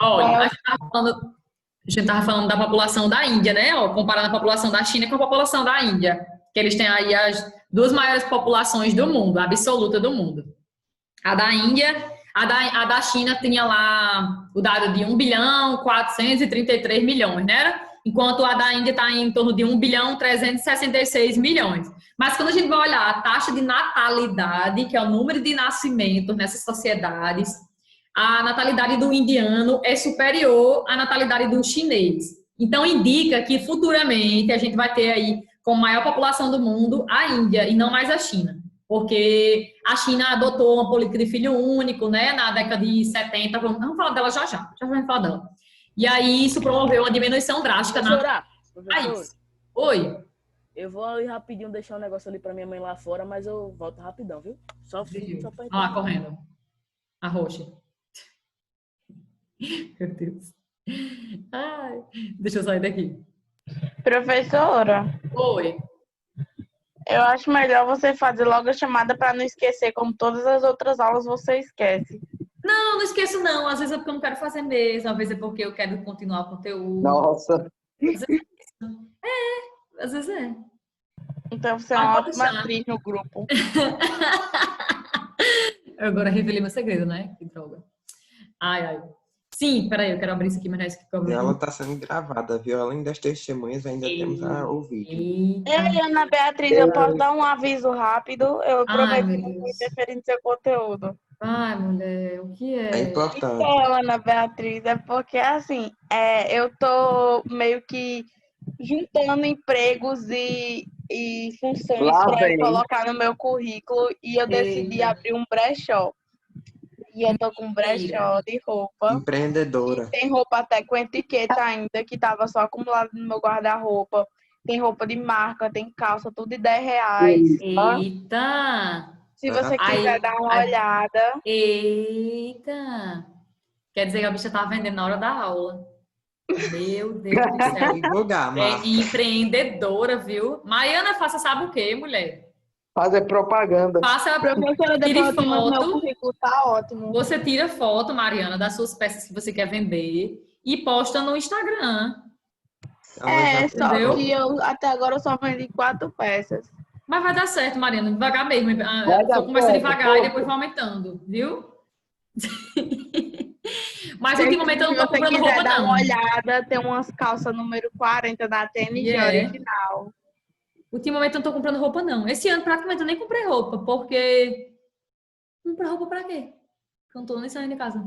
Olha, a gente tava falando da população da Índia, né? Ó, comparando a população da China com a população da Índia. Que eles têm aí as duas maiores populações do mundo, absoluta do mundo. A da Índia, a da China tinha lá o dado de 1.433 bilhões, né? Enquanto a da Índia está em torno de 1.366 bilhões. Mas quando a gente vai olhar a taxa de natalidade, que é o número de nascimentos nessas sociedades, a natalidade do indiano é superior à natalidade do chinês. Então, indica que futuramente a gente vai ter aí, com a maior população do mundo, a Índia e não mais a China. Porque a China adotou uma política de filho único, né, na década de 70. Vamos falar dela já vamos falar dela. E aí isso promoveu uma diminuição drástica na Professora, país. Oi. eu vou ali rapidinho deixar um negócio ali pra minha mãe lá fora, mas eu volto rapidão, viu? Só Vamos lá, correndo. A roxa. Meu Deus. Ai, deixa eu sair daqui. Professora, Oi. eu acho melhor você fazer logo a chamada para não esquecer, como todas as outras aulas você esquece. Não esqueço não. Às vezes é porque eu não quero fazer mesmo, às vezes é porque eu quero continuar o conteúdo. Nossa. Às vezes é. Então você é uma ótima atriz no grupo. Eu agora revelei meu segredo, né? Que droga. Ai. Sim, peraí, eu quero abrir isso aqui, mas não é isso que eu E ela está sendo gravada, viu? Além das testemunhas, ainda temos o vídeo. Ei, Ana Beatriz, eu posso dar um aviso rápido? Eu prometo que não vou interferir no seu conteúdo. Ai, mulher, o que é? É importante. Então, Ana Beatriz, é porque assim, eu tô meio que juntando empregos e funções para colocar no meu currículo e eu decidi abrir um brechó. E eu tô com um brechó de roupa. Empreendedora. Tem roupa até com etiqueta ainda, que tava só acumulado no meu guarda-roupa. Tem roupa de marca, tem calça, tudo de R$10. Eita! Se você quiser dar uma olhada. Eita! Quer dizer que a bicha tá vendendo na hora da aula. Meu Deus do céu. Divulgar, É empreendedora, viu? Maiana, faça sabe o quê, mulher? Fazer propaganda. Professora, depois eu te mando meu currículo, tá ótimo. Você tira foto, Mariana, das suas peças que você quer vender e posta no Instagram. Só que eu até agora eu só vendi 4 peças. Mas vai dar certo, Mariana, devagar mesmo. Só começa devagar e depois vai aumentando, viu? Mas ultimamente eu não tô comprando roupa, não. Se você quiser dar uma olhada, tem umas calças número 40 da TNG original. Ultimamente eu não tô comprando roupa, não. Esse ano praticamente eu nem comprei roupa, porque... Comprar roupa pra quê? Porque eu não tô nem saindo de casa.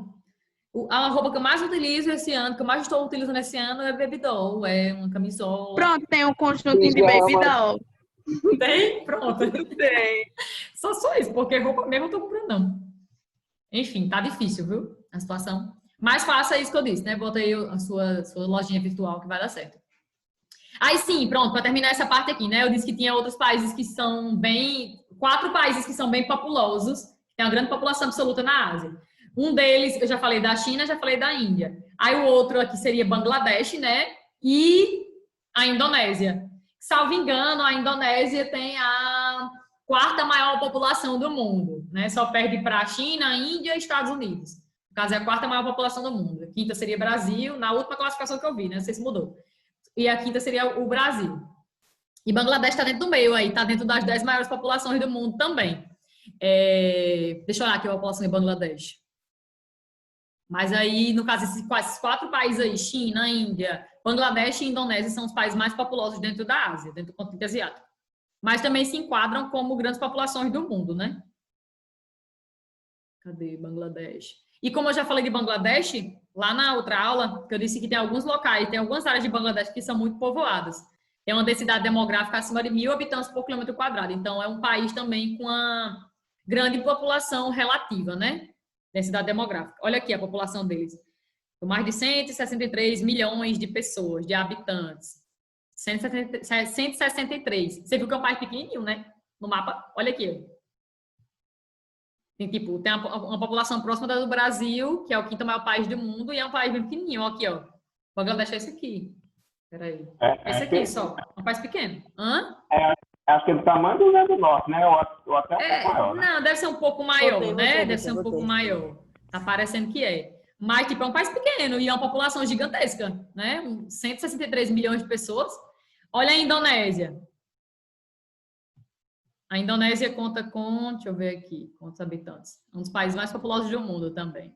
A roupa que eu mais utilizo esse ano, que eu mais estou utilizando esse ano é baby doll, é uma camisola. Pronto, tem um conjuntinho de baby doll. Tem? Pronto. Tem. Só isso, porque roupa mesmo eu tô comprando, não. Enfim, tá difícil, viu? A situação. Mas faça isso que eu disse, né? Bota aí a sua lojinha virtual que vai dar certo. Aí sim, pronto, para terminar essa parte aqui, né? Eu disse que tinha outros países que são bem... 4 países que são bem populosos, tem uma grande população absoluta na Ásia. Um deles, eu já falei da China, já falei da Índia. Aí o outro aqui seria Bangladesh, né? E a Indonésia. Salvo engano, a Indonésia tem a 4ª maior população do mundo, né? Só perde para a China, Índia e Estados Unidos. No caso, é a 4ª maior população do mundo. A 5ª seria Brasil, na última classificação que eu vi, né? Não sei se mudou. E a 5ª seria o Brasil. E Bangladesh está dentro do meio aí, está dentro das 10 maiores populações do mundo também. Deixa eu olhar aqui a população de Bangladesh. Mas aí, no caso, esses 4 países aí, China, Índia, Bangladesh e Indonésia, são os países mais populosos dentro da Ásia, dentro do continente asiático. Mas também se enquadram como grandes populações do mundo, né? Cadê Bangladesh? E como eu já falei de Bangladesh, lá na outra aula, que eu disse que tem alguns locais, tem algumas áreas de Bangladesh que são muito povoadas. Tem uma densidade demográfica acima de 1.000 habitantes por quilômetro quadrado. Então, é um país também com uma grande população relativa, né? Densidade demográfica. Olha aqui a população deles. Mais de 163 milhões de pessoas, de habitantes. 163. Você viu que é um país pequenininho, né? No mapa. Olha aqui. Tem uma população próxima do Brasil, que é o 5º maior país do mundo, e é um país bem pequenininho. Aqui, ó. Bangladesh é esse aqui. Peraí. Esse aqui só. Um país pequeno. Hã? Acho que é do tamanho do Rio Grande do Norte, né? Ou até um pouco maior, né? Não, deve ser um pouco maior, né? Deve ser um pouco maior. Tá parecendo que é. Mas, tipo, é um país pequeno e é uma população gigantesca, né? 163 milhões de pessoas. Olha a Indonésia. A Indonésia conta com, deixa eu ver aqui, quantos habitantes. Um dos países mais populosos do mundo também.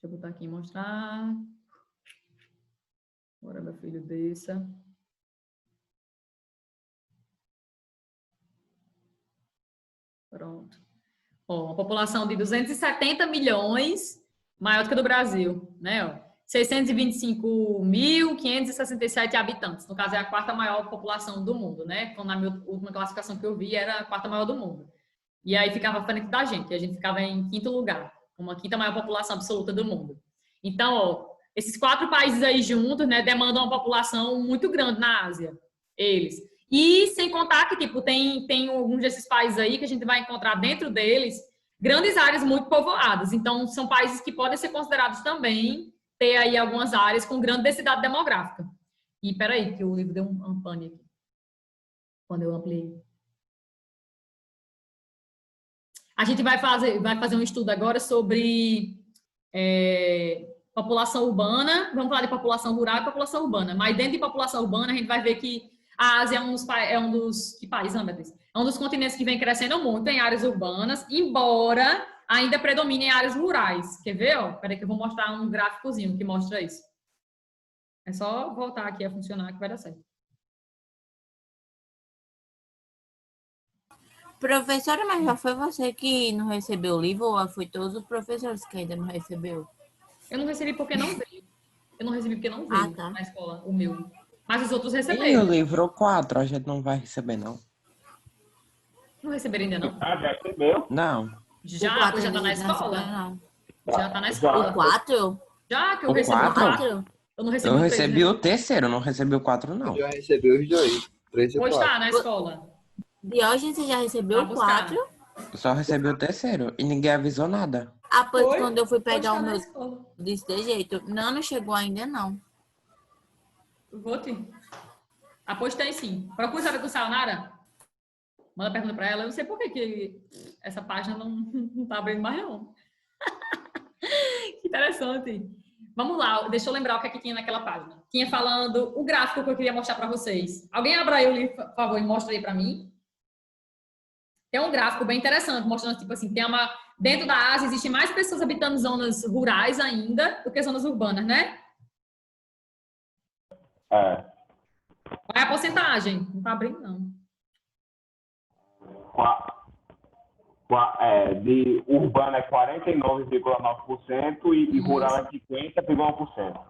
Deixa eu botar aqui e mostrar. Agora meu filho desça. Pronto. Ó, uma população de 270 milhões, maior do que a do Brasil, né? Ó, 625.567 habitantes. No caso, é a quarta maior população do mundo, né? Então, na minha última classificação que eu vi, era a quarta maior do mundo. E aí ficava à frente da gente. A gente ficava em quinto lugar, uma quinta maior população absoluta do mundo. Então, ó, esses 4 países aí juntos, né, demandam uma população muito grande na Ásia. Eles. E sem contar que, tipo, tem alguns desses países aí que a gente vai encontrar dentro deles grandes áreas muito povoadas. Então, são países que podem ser considerados também ter aí algumas áreas com grande densidade demográfica. E peraí, que o livro deu um pane aqui. Quando eu ampliei. A gente vai fazer um estudo agora sobre população urbana. Vamos falar de população rural e população urbana. Mas dentro de população urbana, a gente vai ver que a Ásia é um dos... Que país, meu Deus? É um dos continentes que vem crescendo muito em áreas urbanas, embora ainda predomine em áreas rurais. Quer ver? Peraí que eu vou mostrar um gráficozinho que mostra isso. É só voltar aqui a funcionar que vai dar certo. Professora, mas já foi você que não recebeu o livro ou foi todos os professores que ainda não recebeu? Eu não recebi porque não veio. Eu não recebi porque não veio tá. na escola, o meu. Mas os outros E receberam. o livro 4, a gente não vai receber, não. Não receberam ainda, não? Ah, já recebeu? Não. Já, pois já tá na escola. Não. Já tá na escola. O 4? Já que eu O recebi o 4? 4. Eu não recebi Eu o 3. recebi o terceiro, não recebi o 4, não. Eu já recebi os dois, 3 e Pois 4. tá, na escola. Diógenes, você já recebeu Vai o buscar. 4? Eu só recebi o terceiro e ninguém avisou nada. Ah, pois Foi? quando eu fui Pois pegar tá o na meu escola. desse jeito. Não chegou ainda, não. Vou te. Ah, pois tem sim. Procura saber com Sayonara. Manda pergunta pra ela. Eu não sei por que essa página não tá abrindo mais, não. Que interessante. Vamos lá, deixa eu lembrar o que é que tinha naquela página. Tinha falando o gráfico que eu queria mostrar para vocês. Alguém abra aí o livro, por favor, e mostra aí para mim. Tem um gráfico bem interessante, mostrando, tipo assim, dentro da Ásia existem mais pessoas habitando zonas rurais ainda do que zonas urbanas, né? É. Qual é a porcentagem? Não tá abrindo, não. De urbano é 49,9% e rural é 50,1%.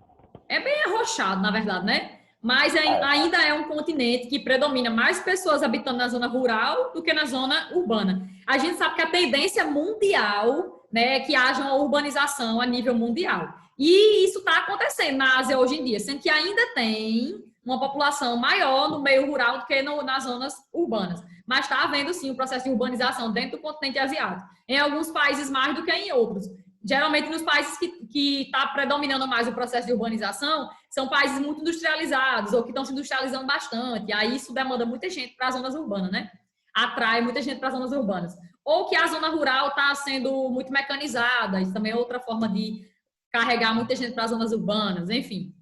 É bem arrochado, na verdade, né? Mas ainda é um continente que predomina mais pessoas habitando na zona rural do que na zona urbana. A gente sabe que a tendência mundial, né, é que haja uma urbanização a nível mundial. E isso está acontecendo na Ásia hoje em dia, sendo que ainda tem uma população maior no meio rural do que nas zonas urbanas. Mas está havendo, sim, um processo de urbanização dentro do continente asiático. Em alguns países mais do que em outros. Geralmente, nos países que está predominando mais o processo de urbanização, são países muito industrializados ou que estão se industrializando bastante. Aí isso demanda muita gente para as zonas urbanas, né? Atrai muita gente para as zonas urbanas. Ou que a zona rural está sendo muito mecanizada. Isso também é outra forma de carregar muita gente para as zonas urbanas. Enfim.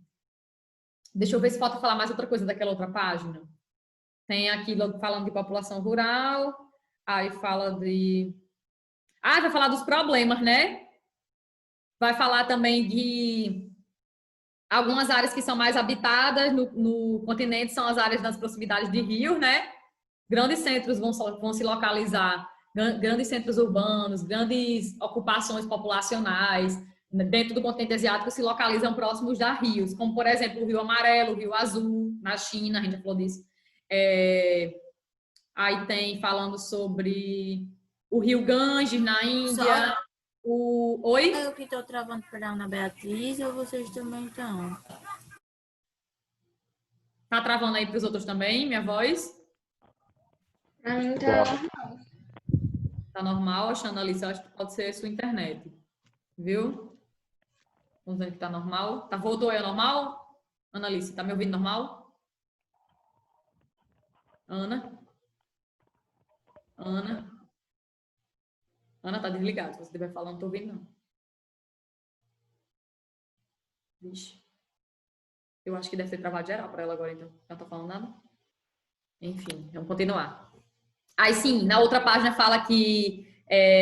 Deixa eu ver se falta falar mais outra coisa daquela outra página. Tem aqui falando de população rural. Aí fala de... Ah, vai falar dos problemas, né? Vai falar também de algumas áreas que são mais habitadas no continente, são as áreas das proximidades de rios, né? Grandes centros vão se localizar, grandes centros urbanos, grandes ocupações populacionais dentro do continente asiático se localizam próximos a rios, como, por exemplo, o Rio Amarelo, o Rio Azul, na China, a gente já falou disso. Aí tem falando sobre o Rio Ganges, na Índia... Oi? Eu que estou travando para a Ana Beatriz ou vocês também estão? Tá travando aí para os outros também, minha voz? Pra mim tá normal. Tá normal, achando ali, eu acho que pode ser sua internet. Viu? Vamos ver que tá normal. Tá, voltou aí ao normal? Annalise, tá me ouvindo normal? Ana? Ana? Ana tá desligada. Se você estiver falando, não tô ouvindo, não. Vixe. Eu acho que deve ter travado geral para ela agora, então. Não tô falando nada? Enfim, vamos continuar. Aí sim, na outra página fala que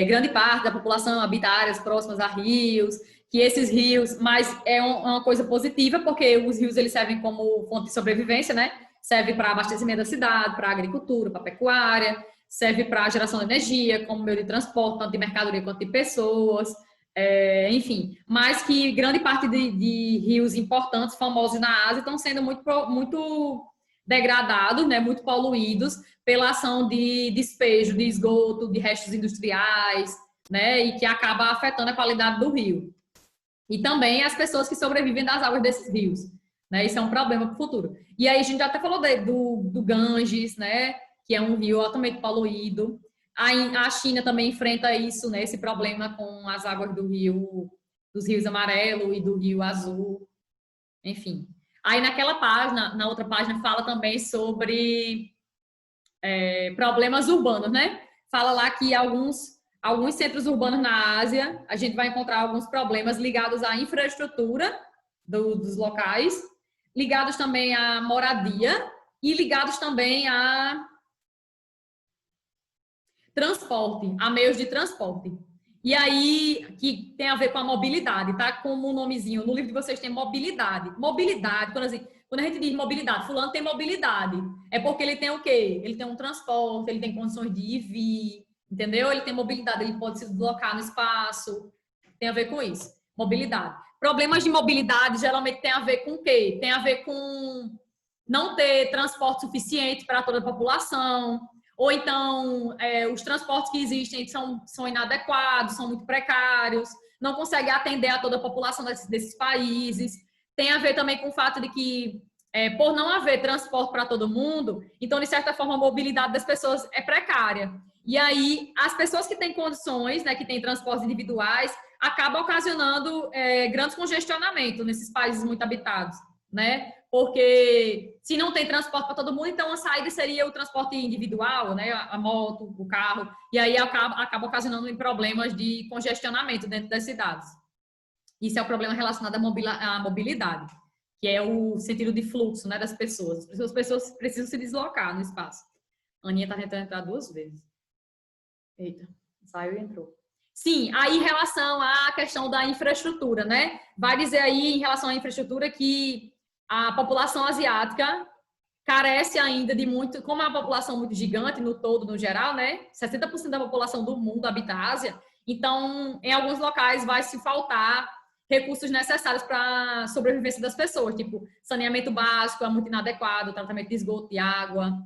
grande parte da população habita áreas próximas a rios, que esses rios, mas é uma coisa positiva, porque os rios eles servem como fonte de sobrevivência, né? Serve para abastecimento da cidade, para agricultura, para pecuária, serve para geração de energia, como meio de transporte, tanto de mercadoria quanto de pessoas, enfim. Mas que grande parte de rios importantes, famosos na Ásia, estão sendo muito degradados, né? Muito poluídos pela ação de despejo, de esgoto, de restos industriais, né? E que acaba afetando a qualidade do rio. E também as pessoas que sobrevivem das águas desses rios, né? Isso é um problema para o futuro. E aí a gente já até falou do Ganges, né? Que é um rio altamente poluído. A China também enfrenta isso, né? Esse problema com as águas dos rios Amarelo e do Rio Azul, enfim. Aí naquela página, na outra página, fala também sobre problemas urbanos, né? Fala lá que alguns centros urbanos na Ásia, a gente vai encontrar alguns problemas ligados à infraestrutura dos locais, ligados também à moradia e ligados também a transporte, a meios de transporte. E aí, que tem a ver com a mobilidade, tá? Como o nomezinho, no livro de vocês tem mobilidade. Mobilidade, quando a gente diz mobilidade, fulano tem mobilidade, é porque ele tem o quê? Ele tem um transporte, ele tem condições de ir e vir, entendeu? Ele tem mobilidade, ele pode se deslocar no espaço, tem a ver com isso, mobilidade. Problemas de mobilidade geralmente tem a ver com o quê? Tem a ver com não ter transporte suficiente para toda a população, ou então os transportes que existem são inadequados, são muito precários, não conseguem atender a toda a população desses países. Tem a ver também com o fato de que, por não haver transporte para todo mundo, então, de certa forma, a mobilidade das pessoas é precária. E aí, as pessoas que têm condições, né, que têm transportes individuais, acabam ocasionando grandes congestionamentos nesses países muito habitados, né? Porque se não tem transporte para todo mundo, então a saída seria o transporte individual, né? A moto, o carro, e aí acaba ocasionando problemas de congestionamento dentro das cidades. Isso é o problema relacionado à mobilidade, que é o sentido de fluxo, né, das pessoas. As pessoas precisam se deslocar no espaço. A Aninha está tentando entrar 2 vezes. Eita, saiu e entrou. Sim, aí em relação à questão da infraestrutura, né? Vai dizer aí em relação à infraestrutura que a população asiática carece ainda de muito, como é uma população muito gigante no todo, no geral, né? 60% da população do mundo habita a Ásia, então em alguns locais vai se faltar recursos necessários para a sobrevivência das pessoas, tipo saneamento básico é muito inadequado, tratamento de esgoto e água,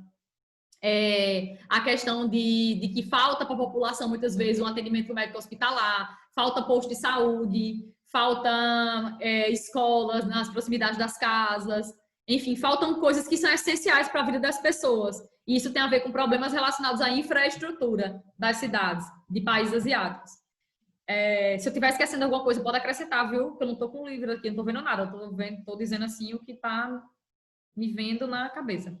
a questão de que falta para a população muitas vezes um atendimento médico hospitalar, falta posto de saúde, falta escolas nas proximidades das casas, enfim, faltam coisas que são essenciais para a vida das pessoas. E isso tem a ver com problemas relacionados à infraestrutura das cidades, de países asiáticos. Se eu estiver esquecendo alguma coisa, pode acrescentar, viu? Porque eu não estou com o livro aqui, não estou vendo nada, estou dizendo assim o que está me vendo na cabeça.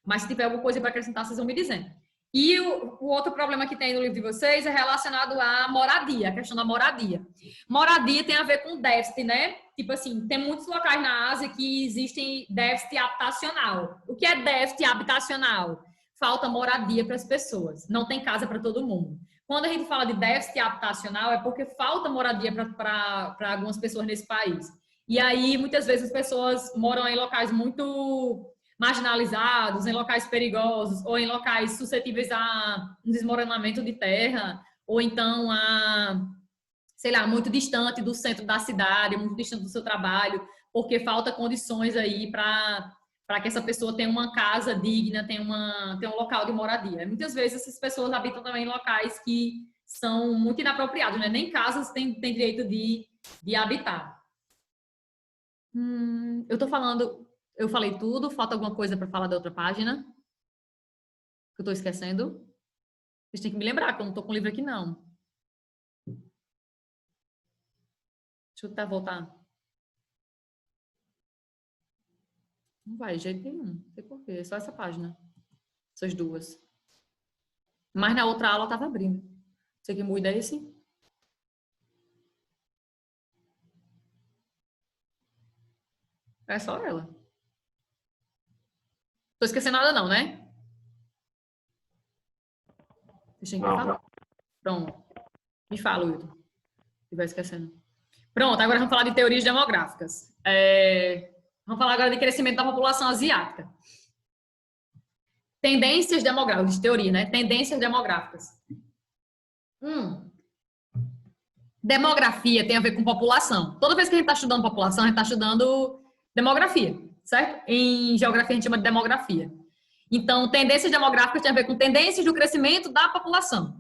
Mas se tiver alguma coisa para acrescentar, vocês vão me dizendo. E o outro problema que tem no livro de vocês é relacionado à moradia, a questão da moradia. Moradia tem a ver com déficit, né? Tipo assim, tem muitos locais na Ásia que existem déficit habitacional. O que é déficit habitacional? Falta moradia para as pessoas, não tem casa para todo mundo. Quando a gente fala de déficit habitacional, é porque falta moradia para algumas pessoas nesse país. E aí, muitas vezes, as pessoas moram em locais muito marginalizados, em locais perigosos, ou em locais suscetíveis a um desmoronamento de terra, ou então sei lá, muito distante do centro da cidade, muito distante do seu trabalho, porque falta condições aí para que essa pessoa tenha uma casa digna, tenha um local de moradia. Muitas vezes essas pessoas habitam também em locais que são muito inapropriados, né? Nem casas têm direito de habitar. Eu falei tudo, falta alguma coisa para falar da outra página? Que eu estou esquecendo? Vocês têm que me lembrar, que eu não estou com o livro aqui, não. Deixa eu tentar voltar. Não vai, de jeito nenhum. Não sei porquê, é só essa página. Essas duas. Mas na outra aula estava abrindo. Você que muda esse? É só ela. Tô esquecendo nada não, né? Deixa eu falar. Não. Pronto. Me fala, Wilton. Se estiver esquecendo. Pronto, agora vamos falar de teorias demográficas. Vamos falar agora de crescimento da população asiática. Tendências demográficas, de teoria, né? Tendências demográficas. Demografia tem a ver com população. Toda vez que a gente está estudando população, a gente está estudando demografia, certo? Em geografia a gente chama de demografia. Então, tendências demográficas tem a ver com tendências do crescimento da população.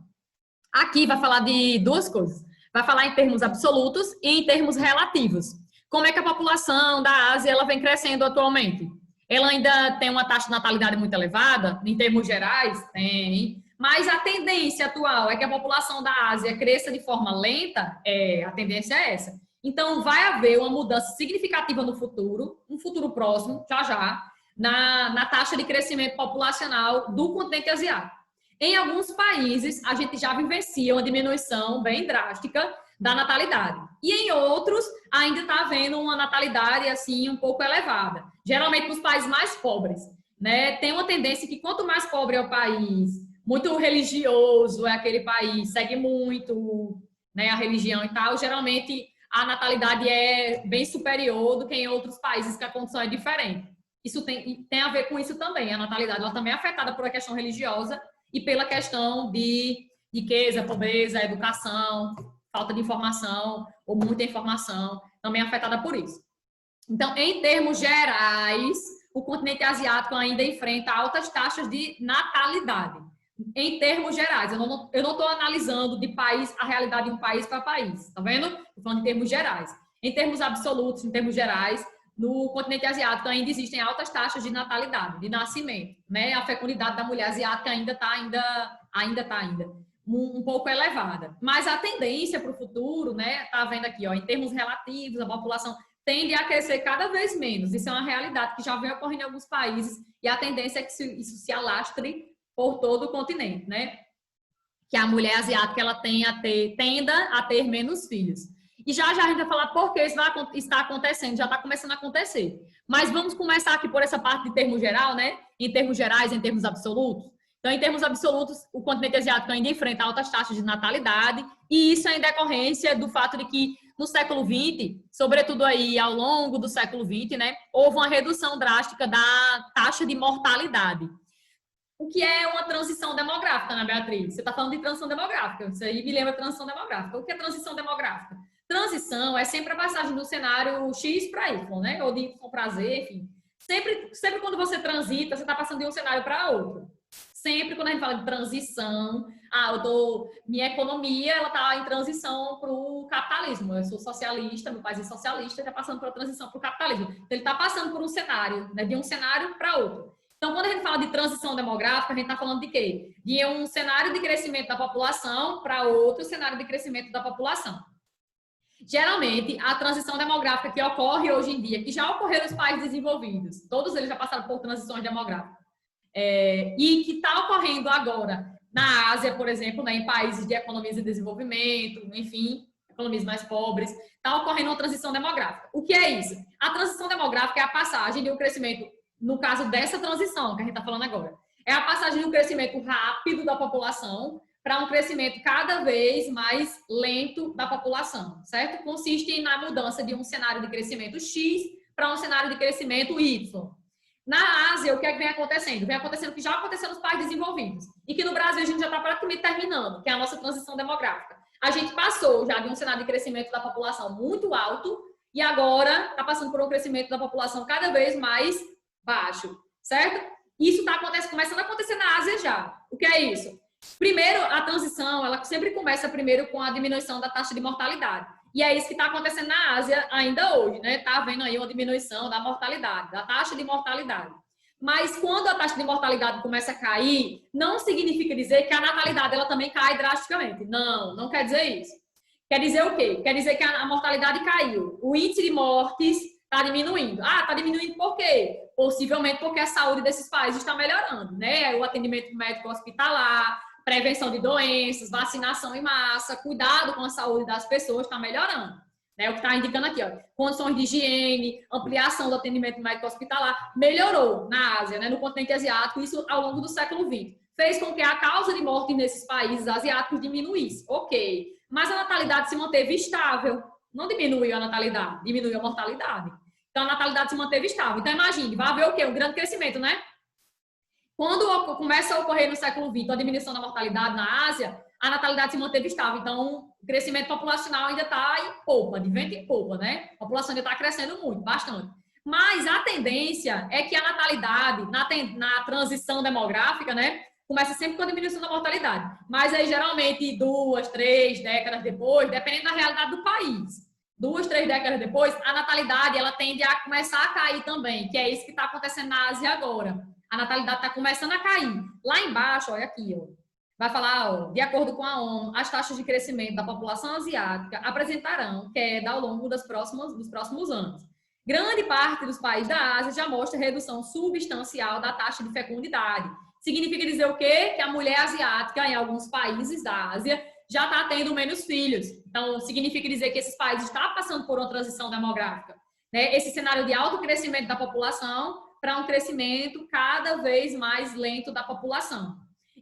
Aqui vai falar de duas coisas. Vai falar em termos absolutos e em termos relativos. Como é que a população da Ásia ela vem crescendo atualmente? Ela ainda tem uma taxa de natalidade muito elevada, em termos gerais? Tem. Mas a tendência atual é que a população da Ásia cresça de forma lenta? A tendência é essa. Então, vai haver uma mudança significativa no futuro, um futuro próximo, já, na taxa de crescimento populacional do continente asiático. Em alguns países, a gente já vivencia uma diminuição bem drástica da natalidade. E em outros, ainda está havendo uma natalidade, assim, um pouco elevada. Geralmente, nos países mais pobres, né? Tem uma tendência que quanto mais pobre é o país, muito religioso é aquele país, segue muito, né, a religião e tal, geralmente a natalidade é bem superior do que em outros países que a condição é diferente. Isso tem a ver com isso também. A natalidade ela também é afetada por a questão religiosa e pela questão de riqueza, pobreza, educação, falta de informação ou muita informação, também é afetada por isso. Então, em termos gerais, o continente asiático ainda enfrenta altas taxas de natalidade. Em termos gerais, eu não estou analisando de país a realidade de um país para país, tá vendo? Estou falando em termos gerais. Em termos absolutos, em termos gerais, no continente asiático ainda existem altas taxas de natalidade, de nascimento, né? A fecundidade da mulher asiática ainda está um pouco elevada. Mas a tendência para o futuro, né? Tá vendo aqui, ó, em termos relativos, a população tende a crescer cada vez menos. Isso é uma realidade que já vem ocorrendo em alguns países e a tendência é que isso se alastre por todo o continente, né? Que a mulher asiática ela tenda a ter menos filhos. E já a gente vai falar por que isso está acontecendo, já está começando a acontecer. Mas vamos começar aqui por essa parte de termo geral, né? Em termos gerais, em termos absolutos. Então, em termos absolutos, o continente asiático ainda enfrenta altas taxas de natalidade e isso é em decorrência do fato de que no século XX, sobretudo aí ao longo do século XX, né? Houve uma redução drástica da taxa de mortalidade. O que é uma transição demográfica, né, Beatriz? Você está falando de transição demográfica. Isso aí me lembra transição demográfica. O que é transição demográfica? Transição é sempre a passagem do cenário X para Y, né? Ou de Y para Z, enfim. Sempre quando você transita, você está passando de um cenário para outro. Sempre quando a gente fala de transição, minha economia ela está em transição para o capitalismo. Eu sou socialista, meu país é socialista, está passando por a transição para o capitalismo. Então, ele está passando por um cenário, né? De um cenário para outro. Então, quando a gente fala de transição demográfica, a gente está falando de quê? De um cenário de crescimento da população para outro cenário de crescimento da população. Geralmente, a transição demográfica que ocorre hoje em dia, que já ocorreu nos países desenvolvidos, todos eles já passaram por transições demográficas, e que está ocorrendo agora na Ásia, por exemplo, né, em países de economias em desenvolvimento, enfim, economias mais pobres, está ocorrendo uma transição demográfica. O que é isso? A transição demográfica é a passagem de um crescimento, no caso dessa transição que a gente está falando agora, é a passagem de um crescimento rápido da população para um crescimento cada vez mais lento da população, certo? Consiste na mudança de um cenário de crescimento X para um cenário de crescimento Y. Na Ásia, o que é que vem acontecendo? Vem acontecendo o que já aconteceu nos países desenvolvidos e que no Brasil a gente já está praticamente terminando, que é a nossa transição demográfica. A gente passou já de um cenário de crescimento da população muito alto e agora está passando por um crescimento da população cada vez mais baixo, certo? Isso está começando a acontecer na Ásia já. O que é isso? Primeiro, a transição, ela sempre começa primeiro com a diminuição da taxa de mortalidade. E é isso que está acontecendo na Ásia ainda hoje, né? Está havendo aí uma diminuição da mortalidade, da taxa de mortalidade. Mas quando a taxa de mortalidade começa a cair, não significa dizer que a natalidade ela também cai drasticamente. Não, não quer dizer isso. Quer dizer o quê? Quer dizer que a mortalidade caiu. O índice de mortes está diminuindo. Está diminuindo por quê? Possivelmente porque a saúde desses países está melhorando, né? O atendimento médico hospitalar, prevenção de doenças, vacinação em massa, cuidado com a saúde das pessoas está melhorando. né? O que está indicando aqui, ó, condições de higiene, ampliação do atendimento médico hospitalar, melhorou na Ásia, né? No continente asiático, isso ao longo do século XX. Fez com que a causa de morte nesses países asiáticos diminuísse. Ok. Mas a natalidade se manteve estável. Não diminuiu a natalidade, diminuiu a mortalidade. Então, a natalidade se manteve estável. Então, imagine, vai haver o quê? Um grande crescimento, né? Quando começa a ocorrer no século XX a diminuição da mortalidade na Ásia, a natalidade se manteve estável. Então, o crescimento populacional ainda está em polpa, de vento em polpa, né? A população ainda está crescendo muito, bastante. Mas a tendência é que a natalidade, na transição demográfica, né? Começa sempre com a diminuição da mortalidade. Mas aí, geralmente, 2, 3 décadas depois, dependendo da realidade do país, 2, 3 décadas depois, a natalidade, ela tende a começar a cair também, que é isso que está acontecendo na Ásia agora. A natalidade está começando a cair. Lá embaixo, olha aqui, ó, vai falar, ó, de acordo com a ONU, as taxas de crescimento da população asiática apresentarão queda ao longo dos próximos anos. Grande parte dos países da Ásia já mostra redução substancial da taxa de fecundidade. Significa dizer o quê? Que a mulher asiática, em alguns países da Ásia, já está tendo menos filhos. Então, significa dizer que esses países estão passando por uma transição demográfica, né? Esse cenário de alto crescimento da população para um crescimento cada vez mais lento da população.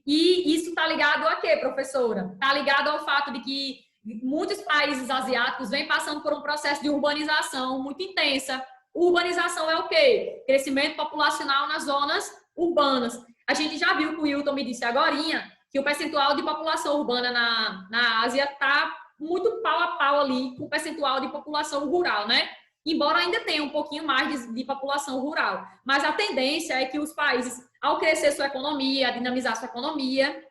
E isso está ligado a quê, professora? Está ligado ao fato de que muitos países asiáticos vêm passando por um processo de urbanização muito intensa. Urbanização é o quê? Crescimento populacional nas zonas urbanas. A gente já viu que o Hilton me disse agorinha que o percentual de população urbana na Ásia está muito pau a pau ali com o percentual de população rural, né? Embora ainda tenha um pouquinho mais de população rural. Mas a tendência é que os países, ao crescer sua economia, dinamizar sua economia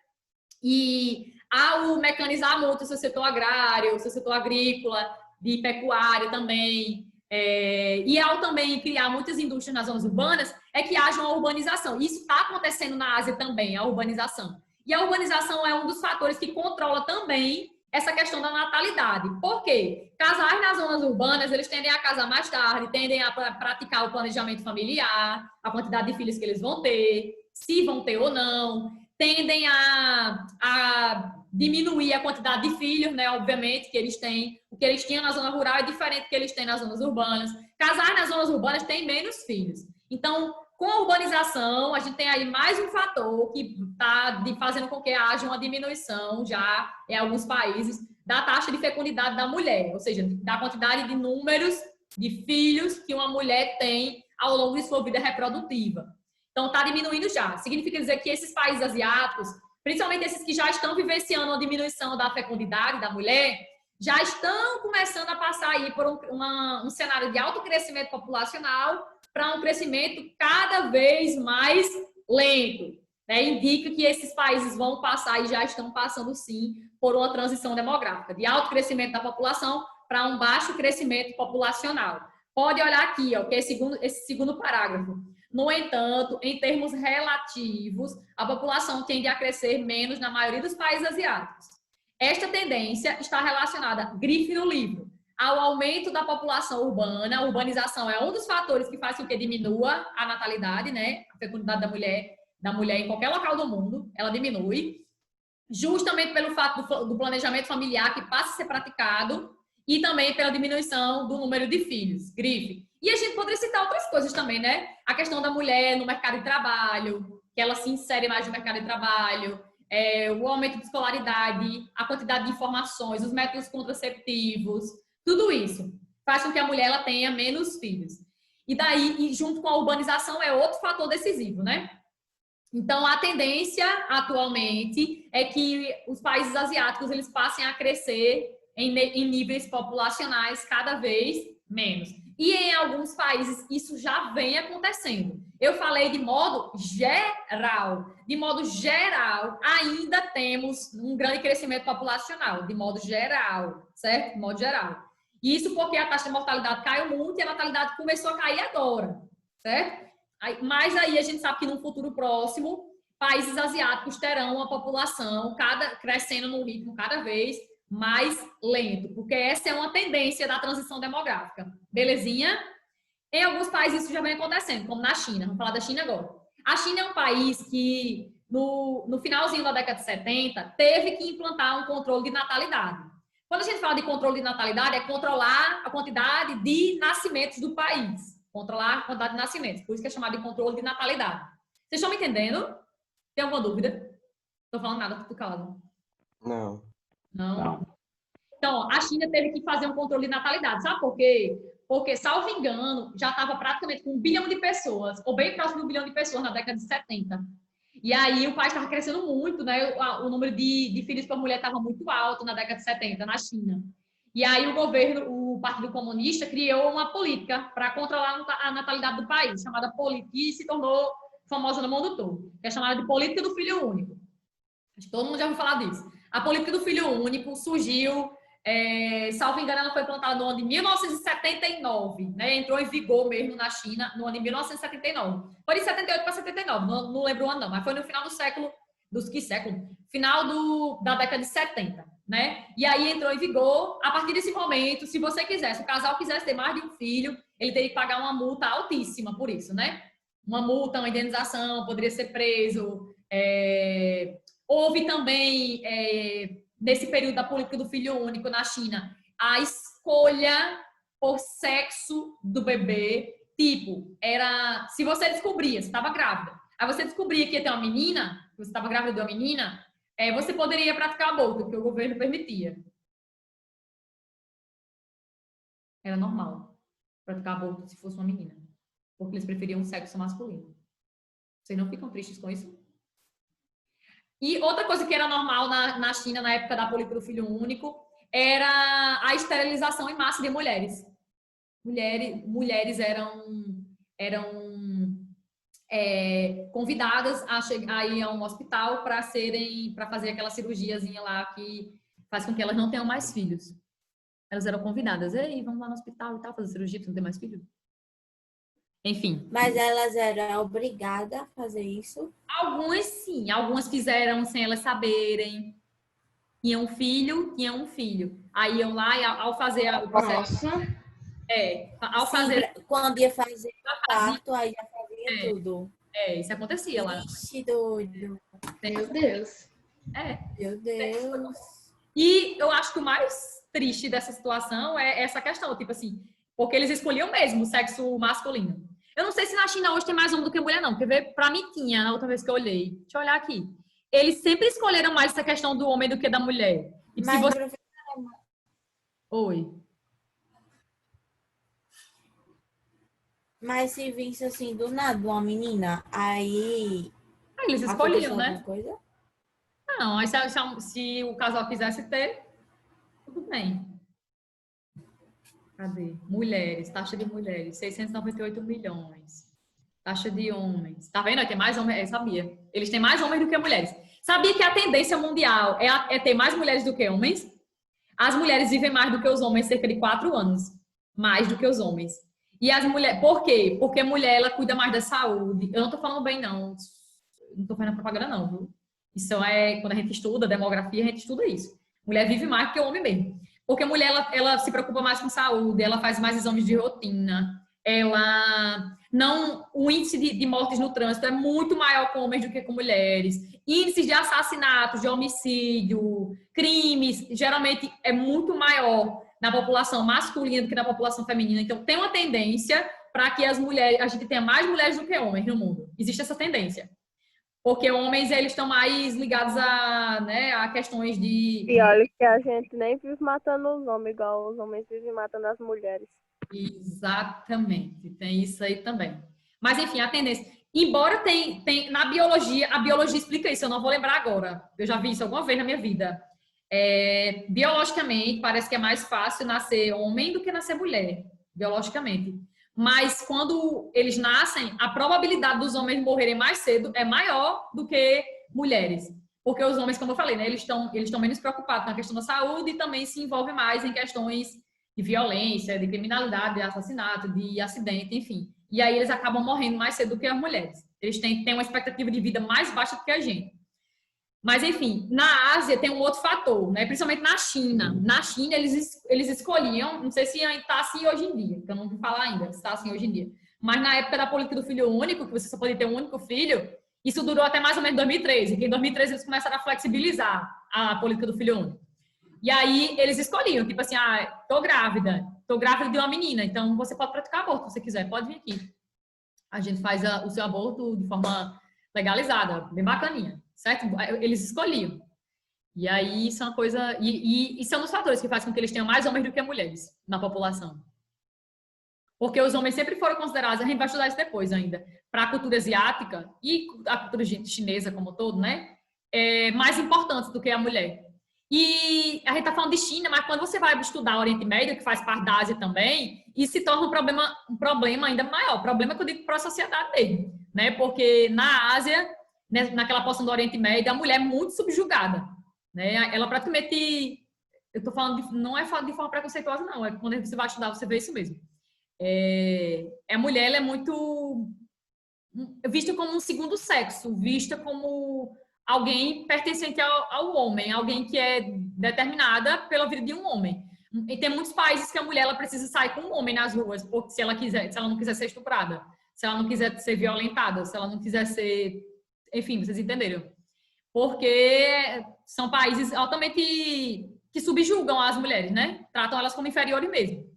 e ao mecanizar muito o seu setor agrário, o seu setor agrícola, de pecuária também, e ao também criar muitas indústrias nas zonas urbanas, é que haja uma urbanização. Isso está acontecendo na Ásia também, a urbanização. E a urbanização é um dos fatores que controla também essa questão da natalidade. Por quê? Casais nas zonas urbanas, eles tendem a casar mais tarde, tendem a praticar o planejamento familiar, a quantidade de filhos que eles vão ter, se vão ter ou não, tendem a diminuir a quantidade de filhos, né? Obviamente, que eles têm. O que eles tinham na zona rural é diferente do que eles têm nas zonas urbanas. Casais nas zonas urbanas têm menos filhos. Então, com a urbanização, a gente tem aí mais um fator que está fazendo com que haja uma diminuição já em alguns países da taxa de fecundidade da mulher, ou seja, da quantidade de números de filhos que uma mulher tem ao longo de sua vida reprodutiva. Então, está diminuindo já. Significa dizer que esses países asiáticos, principalmente esses que já estão vivenciando uma diminuição da fecundidade da mulher, já estão começando a passar aí por um cenário de alto crescimento populacional para um crescimento cada vez mais lento, né? Indica que esses países vão passar e já estão passando, sim, por uma transição demográfica, de alto crescimento da população para um baixo crescimento populacional. Pode olhar aqui, ó, que é esse segundo parágrafo. No entanto, em termos relativos, a população tende a crescer menos na maioria dos países asiáticos. Esta tendência está relacionada, grife no livro, ao aumento da população urbana. A urbanização é um dos fatores que faz com que diminua a natalidade, né? A fecundidade da mulher em qualquer local do mundo, ela diminui, justamente pelo fato do planejamento familiar que passa a ser praticado e também pela diminuição do número de filhos, grife. E a gente poderia citar outras coisas também, né? A questão da mulher no mercado de trabalho, que ela se insere mais no mercado de trabalho, o aumento de escolaridade, a quantidade de informações, os métodos contraceptivos, tudo isso faz com que a mulher ela tenha menos filhos. E daí, junto com a urbanização, é outro fator decisivo, né? Então, a tendência atualmente é que os países asiáticos eles passem a crescer em níveis populacionais cada vez menos. E em alguns países isso já vem acontecendo. Eu falei de modo geral. De modo geral, ainda temos um grande crescimento populacional, de modo geral, certo? De modo geral. Isso porque a taxa de mortalidade caiu muito e a natalidade começou a cair agora, certo? Mas aí a gente sabe que no futuro próximo, países asiáticos terão uma população crescendo num ritmo cada vez mais lento, porque essa é uma tendência da transição demográfica. Belezinha? Em alguns países isso já vem acontecendo, como na China. Vamos falar da China agora. A China é um país que, no finalzinho da década de 70, teve que implantar um controle de natalidade. Quando a gente fala de controle de natalidade, é controlar a quantidade de nascimentos do país. Controlar a quantidade de nascimentos. Por isso que é chamado de controle de natalidade. Vocês estão me entendendo? Tem alguma dúvida? Não tô falando nada, tô calado. Não. Não? Então, a China teve que fazer um controle de natalidade. Sabe por quê? Porque, salvo engano, já estava praticamente com 1 bilhão de pessoas, ou bem próximo de 1 bilhão de pessoas na década de 70. E aí o país estava crescendo muito, né? O número de filhos por mulher estava muito alto na década de 70, na China. E aí o governo, o Partido Comunista, criou uma política para controlar a natalidade do país, chamada política, e se tornou famosa no mundo todo, que é chamada de política do filho único. Acho que todo mundo já ouviu falar disso. A política do filho único surgiu, salvo engano, ela foi implantada no ano de 1979, né? Entrou em vigor mesmo na China no ano de 1979. Foi de 78 para 79, não lembro o ano não, mas foi no final do século, final da década de 70, né? E aí entrou em vigor, a partir desse momento, se você quisesse, se o casal quisesse ter mais de um filho, ele teria que pagar uma multa altíssima por isso, né? Uma multa, uma indenização, poderia ser preso. Houve também, nesse período da política do filho único na China, a escolha por sexo do bebê. Tipo, se você descobria, você estava grávida, aí você descobria que ia ter uma menina, que você estava grávida de uma menina, você poderia praticar aborto, porque o governo permitia. Era normal praticar aborto se fosse uma menina, porque eles preferiam o sexo masculino. Vocês não ficam tristes com isso? E outra coisa que era normal na China, na época da política do filho único, era a esterilização em massa de mulheres. Mulheres eram convidadas a ir a um hospital para fazer aquela cirurgiazinha lá que faz com que elas não tenham mais filhos. Elas eram convidadas. Ei, vamos lá no hospital e tal, fazer cirurgia para não ter mais filho. Enfim. Mas elas eram obrigadas a fazer isso? Algumas sim, algumas fizeram sem elas saberem. Tinham um filho. Aí iam lá e ao fazer o processo. Quando ia fazer o parto, aí já fazia tudo. Isso acontecia lá. Ixi, doido. Meu Deus. Meu Deus. E eu acho que o mais triste dessa situação é essa questão, tipo assim, porque eles escolhiam mesmo o sexo masculino. Eu não sei se na China hoje tem mais homem do que mulher, não. Porque pra mim tinha, na outra vez que eu olhei. Deixa eu olhar aqui. Eles sempre escolheram mais essa questão do homem do que da mulher. E Mas, se você... Oi. Mas se visse assim, do nada, uma menina, aí... Eles escolhiam, né? Alguma coisa? Não, aí se o casal quisesse ter, tudo bem. Cadê? Mulheres, taxa de mulheres, 698 milhões. Taxa de homens. Tá vendo? Tem mais homens, eu sabia. Eles têm mais homens do que mulheres. Sabia que a tendência mundial é ter mais mulheres do que homens? As mulheres vivem mais do que os homens, cerca de 4 anos. Mais do que os homens. E as mulheres... Por quê? Porque a mulher, ela cuida mais da saúde. Eu não tô falando bem, não. Não tô fazendo propaganda, não, viu? Isso quando a gente estuda demografia, a gente estuda isso. Mulher vive mais do que o homem mesmo. Porque a mulher, ela se preocupa mais com saúde, ela faz mais exames de rotina, o índice de mortes no trânsito é muito maior com homens do que com mulheres. Índices de assassinatos, de homicídio, crimes, geralmente é muito maior na população masculina do que na população feminina. Então, tem uma tendência para que a gente tenha mais mulheres do que homens no mundo. Existe essa tendência. Porque homens, eles estão mais ligados a questões de... E olha que a gente nem vive matando os homens, igual os homens vivem matando as mulheres. Exatamente, tem isso aí também. Mas, enfim, a tendência... Embora tem na biologia, a biologia explica isso, eu não vou lembrar agora. Eu já vi isso alguma vez na minha vida. Biologicamente, parece que é mais fácil nascer homem do que nascer mulher. Biologicamente. Mas quando eles nascem, a probabilidade dos homens morrerem mais cedo é maior do que mulheres. Porque os homens, como eu falei, né, eles estão menos preocupados na questão da saúde e também se envolvem mais em questões de violência, de criminalidade, de assassinato, de acidente, enfim. E aí eles acabam morrendo mais cedo do que as mulheres. Eles têm uma expectativa de vida mais baixa do que a gente. Mas, enfim, na Ásia tem um outro fator, né? Principalmente na China. Na China, eles escolhiam, não sei se está assim hoje em dia, que eu não vou falar ainda se está assim hoje em dia, mas na época da política do filho único, que você só podia ter um único filho, isso durou até mais ou menos 2013, que em 2013 eles começaram a flexibilizar a política do filho único. E aí eles escolhiam, tipo assim, tô grávida de uma menina, então você pode praticar aborto se você quiser, pode vir aqui. A gente faz o seu aborto de forma legalizada, bem bacaninha, certo? Eles escolhiam. E aí isso é uma coisa... E são os fatores que fazem com que eles tenham mais homens do que mulheres na população. Porque os homens sempre foram considerados, a gente vai estudar isso depois ainda, para a cultura asiática e a cultura chinesa como um todo, né? Mais importantes do que a mulher. E a gente está falando de China, mas quando você vai estudar o Oriente Médio, que faz parte da Ásia também, isso se torna um problema ainda maior. Problema que eu digo para a sociedade dele, né? Porque na Ásia, né, naquela porção do Oriente Médio, a mulher é muito subjugada, né? Ela praticamente, eu estou falando, não é de forma preconceituosa, não. É quando você vai estudar, você vê isso mesmo. A mulher, ela é muito vista como um segundo sexo, vista como alguém pertencente ao homem, alguém que é determinada pela vida de um homem. E tem muitos países que a mulher ela precisa sair com um homem nas ruas, porque se ela não quiser ser estuprada, se ela não quiser ser violentada, se ela não quiser ser, enfim, vocês entenderam? Porque são países altamente que subjugam as mulheres, né? Tratam elas como inferiores mesmo.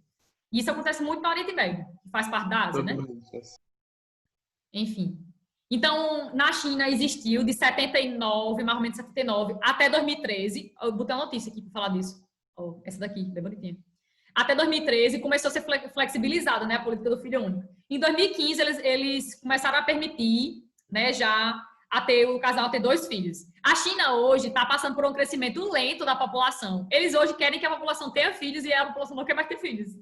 E isso acontece muito no Oriente Médio, que faz parte da Ásia, né? Enfim. Então, na China existiu de 79, mais ou menos 79, até 2013. Eu botei uma notícia aqui para falar disso. Essa daqui, bem bonitinha. Até 2013 começou a ser flexibilizada, né, a política do filho único. Em 2015 eles começaram a permitir, né, já o casal ter 2 filhos. A China hoje está passando por um crescimento lento da população. Eles hoje querem que a população tenha filhos e a população não quer mais ter filhos.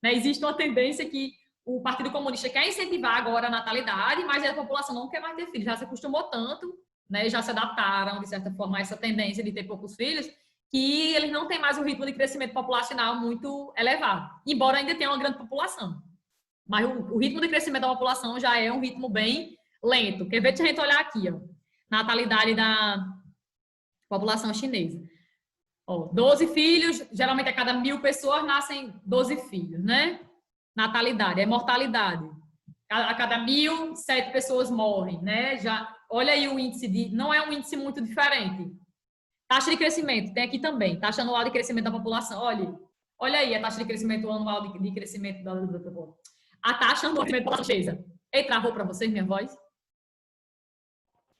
Né? Existe uma tendência que o Partido Comunista quer incentivar agora a natalidade, mas a população não quer mais ter filhos. Já se acostumou tanto, né, já se adaptaram, de certa forma, a essa tendência de ter poucos filhos, que eles não têm mais um ritmo de crescimento populacional muito elevado, embora ainda tenha uma grande população. Mas o ritmo de crescimento da população já é um ritmo bem lento. Quer ver? Deixa a gente olhar aqui, ó, natalidade da população chinesa. 12 filhos, geralmente a cada 1.000 pessoas nascem 12 filhos, né? Natalidade, mortalidade. A cada 1.000, 7 pessoas morrem, né? Olha aí o índice não é um índice muito diferente. Taxa de crescimento, tem aqui também, taxa anual de crescimento da população. Olha aí a taxa de crescimento anual de crescimento a taxa anual de crescimento da população chinesa. Ei, travou para vocês minha voz?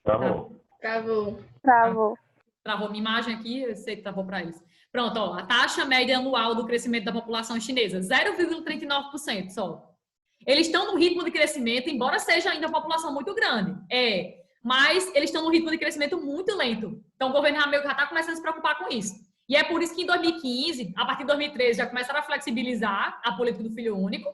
Travou. Travou minha imagem aqui, eu sei que travou para eles. Pronto, a taxa média anual do crescimento da população chinesa, 0,39% só. Eles estão no ritmo de crescimento, embora seja ainda uma população muito grande. Mas eles estão num ritmo de crescimento muito lento. Então, o governo já está começando a se preocupar com isso. E é por isso que em 2015, a partir de 2013, já começaram a flexibilizar a política do filho único,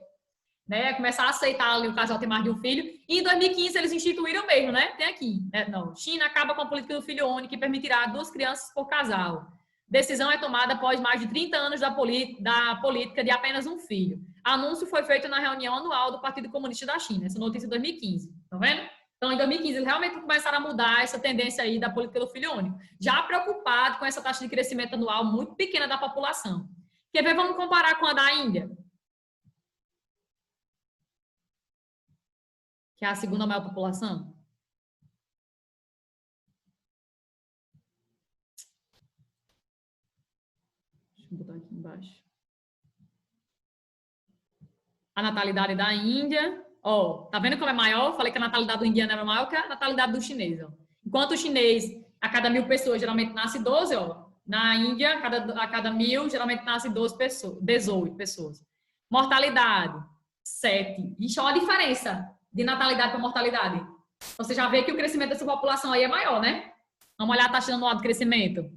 né? Começar a aceitar ali o casal ter mais de um filho. E em 2015, eles instituíram mesmo, né? Tem aqui, né? Não, China acaba com a política do filho único e permitirá 2 crianças por casal. Decisão é tomada após mais de 30 anos da política de apenas um filho. Anúncio foi feito na reunião anual do Partido Comunista da China. Essa notícia é de 2015. Tá vendo? Então, em 2015, eles realmente começaram a mudar essa tendência aí da política do filho único. Já preocupado com essa taxa de crescimento anual muito pequena da população. Quer ver? Vamos comparar com a da Índia. Que é a segunda maior população. Deixa eu botar aqui embaixo. A natalidade da Índia... tá vendo como é maior? Falei que a natalidade do indiano era maior que a natalidade do chinês. Enquanto o chinês, a cada 1.000 pessoas, geralmente nasce 12, na Índia, a cada 1.000, geralmente nasce 18 pessoas. Mortalidade, 7. Ixi, olha a diferença de natalidade para mortalidade. Você já vê que o crescimento dessa população aí é maior, né? Vamos olhar a taxa anual de crescimento.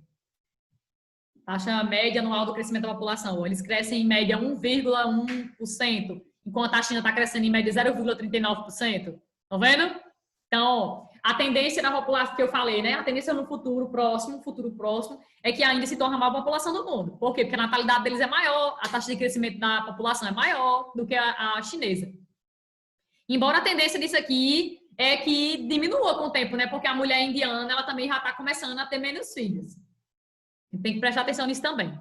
Taxa média anual do crescimento da população. Eles crescem em média 1,1%. Enquanto a China está crescendo em média 0,39%. Estão vendo? Então, a tendência da população que eu falei, né? A tendência no futuro próximo, é que ainda se torna a maior população do mundo. Por quê? Porque a natalidade deles é maior, a taxa de crescimento da população é maior do que a chinesa. Embora a tendência disso aqui é que diminua com o tempo, né? Porque a mulher indiana, ela também já está começando a ter menos filhos. Tem que prestar atenção nisso também.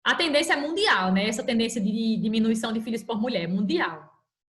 A tendência é mundial, né? Essa tendência de diminuição de filhos por mulher, mundial.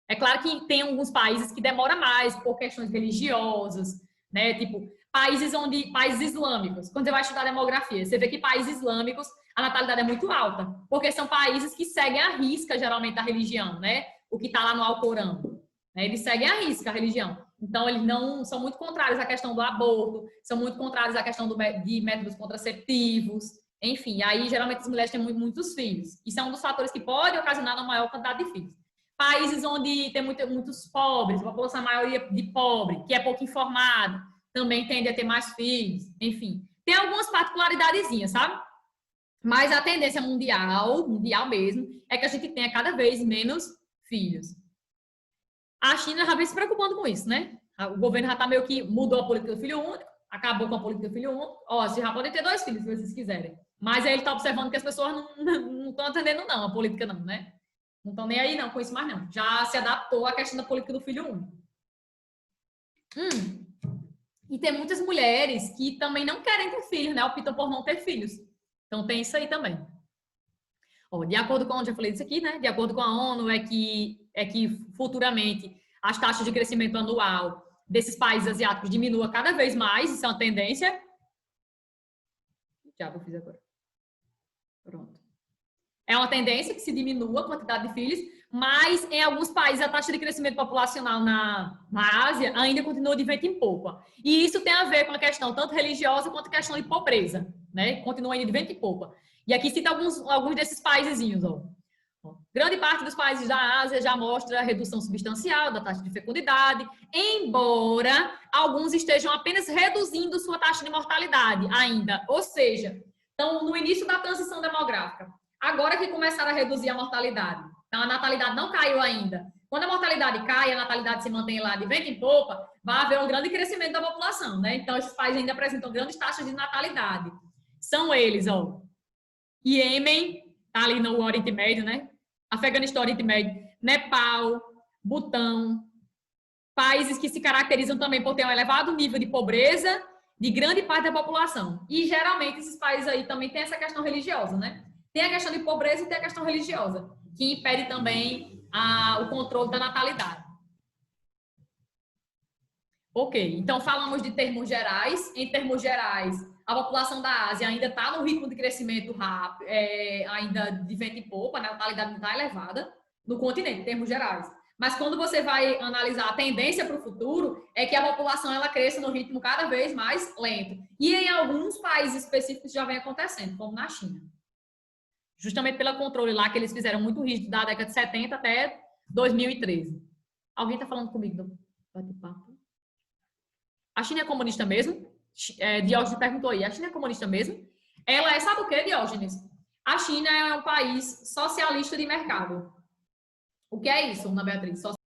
É claro que tem alguns países que demora mais por questões religiosas, né? Tipo, países islâmicos, quando você vai estudar demografia, você vê que países islâmicos a natalidade é muito alta, porque são países que seguem à risca, geralmente, a religião, né? O que está lá no Alcorão. Né? Eles seguem à risca a religião. Então, eles não são muito contrários à questão do aborto, são muito contrários à questão de métodos contraceptivos, enfim. Aí, geralmente, as mulheres têm muitos filhos. Isso é um dos fatores que pode ocasionar uma maior quantidade de filhos. Países onde tem muitos pobres, uma população maioria de pobre, que é pouco informada, também tende a ter mais filhos, enfim. Tem algumas particularidadezinhas, sabe? Mas a tendência mundial mesmo, é que a gente tenha cada vez menos filhos. A China já vem se preocupando com isso, né? O governo já está meio que mudou a política do filho único, acabou com a política do filho único. Ó, vocês já podem ter 2 filhos, se vocês quiserem. Mas aí ele está observando que as pessoas não estão atendendo, não, a política não, né? Não estão nem aí, não, com isso mais não. Já se adaptou à questão da política do filho único. E tem muitas mulheres que também não querem ter filhos, né? Optam por não ter filhos. Então, tem isso aí também. Ó, de acordo com, já falei disso aqui, né? De acordo com a ONU, é que futuramente as taxas de crescimento anual desses países asiáticos diminua cada vez mais. Isso é uma tendência. Já eu fiz agora. Pronto. É uma tendência que se diminua a quantidade de filhos, mas em alguns países a taxa de crescimento populacional na Ásia ainda continua de vento em popa. E isso tem a ver com a questão tanto religiosa quanto a questão de pobreza, né? Continua ainda de vento em popa. E aqui cita alguns desses paisezinhos, ó. Grande parte dos países da Ásia já mostra a redução substancial da taxa de fecundidade, embora alguns estejam apenas reduzindo sua taxa de mortalidade ainda. Ou seja, estão no início da transição demográfica. Agora que começaram a reduzir a mortalidade. Então, a natalidade não caiu ainda. Quando a mortalidade cai, a natalidade se mantém lá de vento em popa, vai haver um grande crescimento da população, né? Então, esses países ainda apresentam grandes taxas de natalidade. São eles, ó. Iêmen, tá ali no Oriente Médio, né? Afeganistão, Oriente Médio, Nepal, Butão, países que se caracterizam também por ter um elevado nível de pobreza de grande parte da população. E, geralmente, esses países aí também têm essa questão religiosa, né? Tem a questão de pobreza e tem a questão religiosa, que impede também o controle da natalidade. Ok, então falamos de termos gerais. Em termos gerais, a população da Ásia ainda está no ritmo de crescimento rápido, ainda de vento em popa, né? A natalidade não está elevada no continente, em termos gerais. Mas quando você vai analisar a tendência para o futuro, é que a população ela cresça no ritmo cada vez mais lento. E em alguns países específicos já vem acontecendo, como na China. Justamente pelo controle lá que eles fizeram muito rígido da década de 70 até 2013. Alguém está falando comigo do bate-papo? A China é comunista mesmo? Diógenes perguntou aí. A China é comunista mesmo? Ela é, sabe o que, Diógenes? A China é um país socialista de mercado. O que é isso, Ana Beatriz?